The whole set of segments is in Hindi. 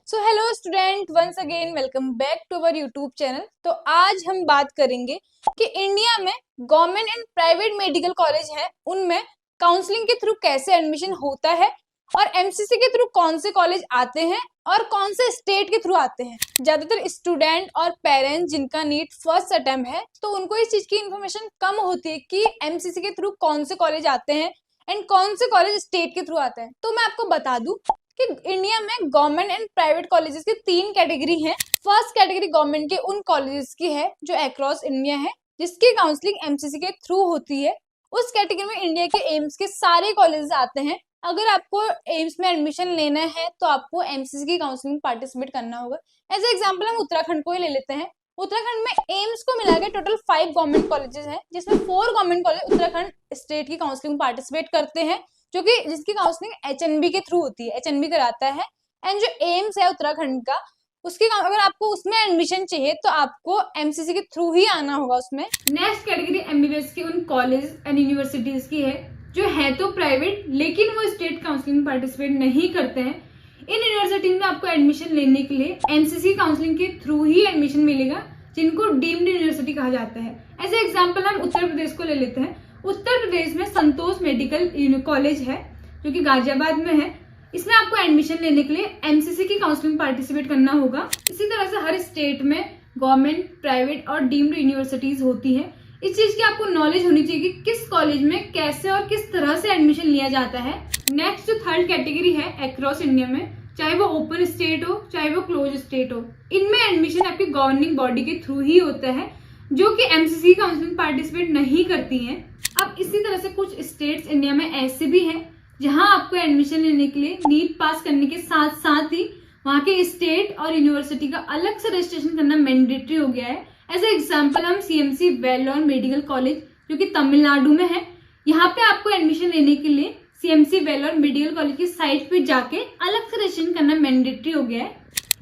So hello student, once again welcome back to our YouTube channel. तो आज हम बात करेंगे कि इंडिया में government and private medical college हैं, उनमें काउंसलिंग के थ्रू कैसे एडमिशन होता है और एमसीसी के थ्रू कौन से कॉलेज आते हैं और कौन से स्टेट के थ्रू आते हैं। ज्यादातर स्टूडेंट और पेरेंट्स जिनका नीट फर्स्ट अटेम्प्ट है तो उनको इस चीज की इन्फॉर्मेशन कम होती है कि एमसीसी के थ्रू कौन से कॉलेज आते हैं एंड कौन से कॉलेज स्टेट के थ्रू आते हैं। तो मैं आपको बता दूं कि इंडिया में गवर्नमेंट एंड प्राइवेट कॉलेजेस की तीन कैटेगरी हैं। फर्स्ट कैटेगरी गवर्नमेंट के उन कॉलेजेस की है जो अक्रॉस इंडिया है, जिसकी काउंसलिंग एमसीसी के थ्रू होती है। उस कैटेगरी में इंडिया के एम्स के सारे कॉलेजेस आते हैं। अगर आपको एम्स में एडमिशन लेना है तो आपको एमसीसी की काउंसलिंग पार्टिसिपेट करना होगा। एज एग्जाम्पल हम उत्तराखंड को ही ले लेते हैं। उत्तराखंड में एम्स को मिला के टोटल 5 गवर्नमेंट कॉलेजेस हैं, जिसमें 4 गवर्नमेंट कॉलेज उत्तराखंड स्टेट की काउंसलिंग पार्टिसिपेट करते हैं, जो कि जिसकी काउंसलिंग एचएनबी के थ्रू होती है, एचएनबी कराता है। एंड जो एम्स है उत्तराखंड का, उसकी अगर आपको उसमें एडमिशन चाहिए तो आपको एमसीसी के थ्रू ही आना होगा उसमें। नेक्स्ट कैटेगरी एमबीबीएस की उन कॉलेज एंड यूनिवर्सिटीज की है जो है तो प्राइवेट लेकिन वो स्टेट काउंसलिंग पार्टिसिपेट नहीं करते हैं। इन यूनिवर्सिटी में आपको एडमिशन लेने के लिए एमसीसी काउंसलिंग के थ्रू ही एडमिशन मिलेगा, जिनको डीम्ड यूनिवर्सिटी कहा जाता है। एज ए एग्जाम्पल हम उत्तर प्रदेश को ले लेते हैं। उत्तर प्रदेश में संतोष मेडिकल कॉलेज है जो कि गाजियाबाद में है। इसमें आपको एडमिशन लेने के लिए एमसीसी की काउंसलिंग पार्टिसिपेट करना होगा। इसी तरह से हर स्टेट में गवर्नमेंट, प्राइवेट और डीम्ड यूनिवर्सिटीज होती है। इस चीज की आपको नॉलेज होनी चाहिए कि किस कॉलेज में कैसे और किस तरह से एडमिशन लिया जाता है। नेक्स्ट जो थर्ड कैटेगरी है अक्रॉस इंडिया में, चाहे वो ओपन स्टेट हो चाहे वो क्लोज स्टेट हो, इनमें एडमिशन आपकी गवर्निंग बॉडी के थ्रू ही होता है, जो कि एमसीसी काउंसलिंग पार्टिसिपेट नहीं करती हैं। अब इसी तरह से कुछ स्टेट्स इंडिया में ऐसे भी हैं जहां आपको एडमिशन लेने के लिए नीट पास करने के साथ साथ ही वहां के स्टेट और यूनिवर्सिटी का अलग से रजिस्ट्रेशन करना मैंडेटरी हो गया है। एज ए एग्जाम्पल हम सीएमसी वेलोर मेडिकल कॉलेज जो कि तमिलनाडु में है, यहाँ पे आपको एडमिशन लेने के लिए सीएमसी वेलोर मेडिकल कॉलेज की साइट पे जाके अलग से रजिस्ट्रेशन करना मैंडेटरी हो गया है।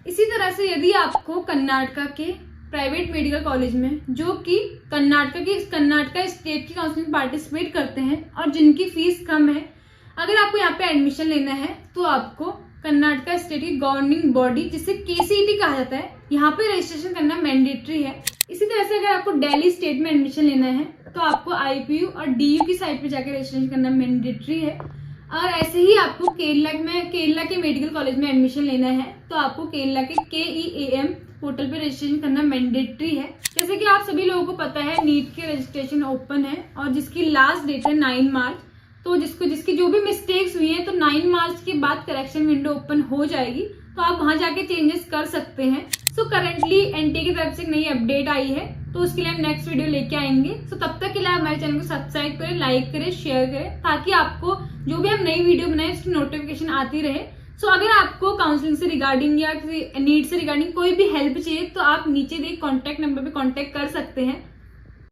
इसी तरह से यदि आपको कर्नाटका के प्राइवेट मेडिकल कॉलेज में, जो कि कर्नाटका स्टेट की काउंसलिंग पार्टिसिपेट करते हैं और जिनकी फीस कम है, अगर आपको यहाँ पे एडमिशन लेना है तो आपको कर्नाटका स्टेट की गवर्निंग बॉडी जिसे केसीईटी कहा जाता है, यहाँ पे रजिस्ट्रेशन करना मैंडेटरी है। इसी तरह से अगर आपको दिल्ली स्टेट में एडमिशन लेना है तो आपको आईपीयू और डीयू की साइट पे जाकर रजिस्ट्रेशन करना मैंडेटरी है। और ऐसे ही आपको केरला के मेडिकल कॉलेज में एडमिशन लेना है तो आपको केरला के KEAM पोर्टल पे रजिस्ट्रेशन करना मैंडेटरी है। जैसे कि आप सभी लोगों को पता है नीट के रजिस्ट्रेशन ओपन है और जिसकी लास्ट डेट है 9 मार्च। तो जिसकी जो भी मिस्टेक्स हुई हैं तो 9 मार्च के बाद करेक्शन विंडो ओपन हो जाएगी, तो आप वहां जाके चेंजेस कर सकते हैं। सो करेंटली एनटीए की तरफ से एक नई अपडेट आई है, तो उसके लिए हम नेक्स्ट वीडियो लेके आएंगे। सो तब तक के लिए हमारे चैनल को सब्सक्राइब करें, लाइक करें, शेयर करें, ताकि आपको जो भी हम नई वीडियो बनाए उसकी नोटिफिकेशन आती रहे। सो अगर आपको काउंसलिंग से रिगार्डिंग या नीट से रिगार्डिंग कोई भी हेल्प चाहिए तो आप नीचे दिए कॉन्टैक्ट नंबर पे कॉन्टैक्ट कर सकते हैं।